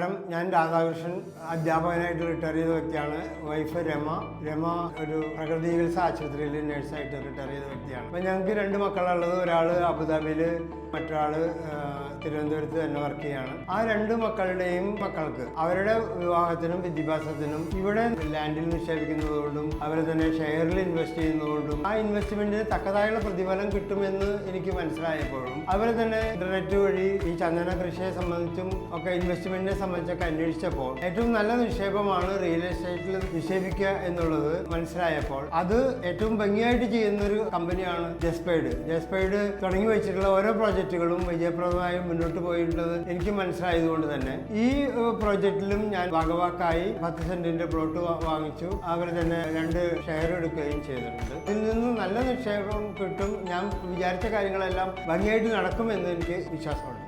നമസ്കാരം. ഞാൻ രാധാകൃഷ്ണൻ, അധ്യാപകനായിട്ട് റിട്ടയർ ചെയ്ത വ്യക്തിയാണ്. വൈഫ് രമ ഒരു പ്രകൃതി ചികിത്സ ആശുപത്രിയിൽ നഴ്സായിട്ട് റിട്ടയർ ചെയ്ത വ്യക്തിയാണ്. അപ്പം ഞങ്ങൾക്ക് 2 മക്കളുള്ളത്. ഒരാൾ അബുദാബിയിൽ, മറ്റൊരാൾ തിരുവനന്തപുരത്ത് തന്നെ വർക്ക് ചെയ്യാണ്. ആ 2 മക്കളുടെയും മക്കൾക്ക് അവരുടെ വിവാഹത്തിനും വിദ്യാഭ്യാസത്തിനും ഇവിടെ ലാൻഡിൽ നിക്ഷേപിക്കുന്നതുകൊണ്ടും അവരെ തന്നെ ഷെയറിൽ ഇൻവെസ്റ്റ് ചെയ്യുന്നതുകൊണ്ടും ആ ഇൻവെസ്റ്റ്മെന്റിന് തക്കതായുള്ള പ്രതിഫലം കിട്ടുമെന്ന് എനിക്ക് മനസ്സിലായപ്പോഴും അവരെ തന്നെ ഇന്റർനെറ്റ് വഴി ഈ ചന്ദന കൃഷിയെ സംബന്ധിച്ചും ഒക്കെ ഇൻവെസ്റ്റ്മെന്റിനെ സംബന്ധിച്ചൊക്കെ അന്വേഷിച്ചപ്പോൾ ഏറ്റവും നല്ല നിക്ഷേപമാണ് റിയൽ എസ്റ്റേറ്റിൽ നിക്ഷേപിക്കുക എന്നുള്ളത് മനസ്സിലായപ്പോൾ അത് ഏറ്റവും ഭംഗിയായിട്ട് ചെയ്യുന്ന ഒരു കമ്പനിയാണ് ജസ്പൈഡ് തുടങ്ങി വെച്ചിട്ടുള്ള ഓരോ പ്രോജക്റ്റുകളും വിജയപ്രദമായി മുന്നോട്ട് പോയിട്ടുള്ളത് എനിക്ക് മനസ്സിലായതുകൊണ്ട് തന്നെ ഈ പ്രോജക്റ്റിലും ഞാൻ ഭാഗവാക്കായി 10 സെന്റിന്റെ പ്ലോട്ട് വാങ്ങിച്ചു. അവർ തന്നെ 2 ഷെയർ എടുക്കുകയും ചെയ്തിട്ടുണ്ട്. ഇതിൽ നിന്ന് നല്ല നിക്ഷേപം കിട്ടും. ഞാൻ വിചാരിച്ച കാര്യങ്ങളെല്ലാം ഭംഗിയായിട്ട് നടക്കുമെന്ന് എനിക്ക് വിശ്വാസമുണ്ട്.